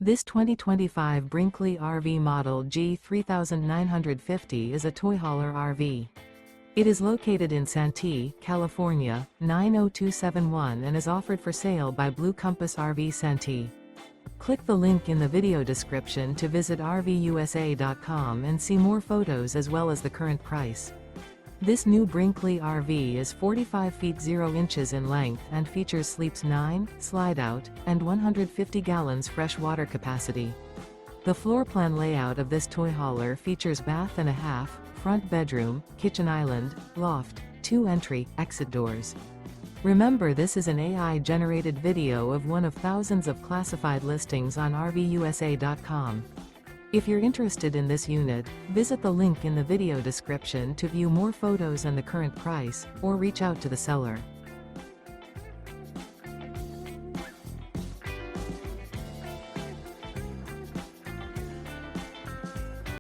This 2025 Brinkley RV Model G 3950 is a toy hauler RV. It is located in Santee, California, 90271 and is offered for sale by Blue Compass RV Santee. Click the link in the video description to visit RVUSA.com and see more photos as well as the current price. This new Brinkley RV is 45 feet 0 inches in length and features sleeps 9, Slideout, and 150 gallons fresh water capacity. The floor plan layout of this toy hauler features bath and a half, front bedroom, kitchen island, loft, 2 entry, exit doors. Remember, this is an AI-generated video of one of thousands of classified listings on RVUSA.com. If you're interested in this unit, visit the link in the video description to view more photos and the current price, or reach out to the seller.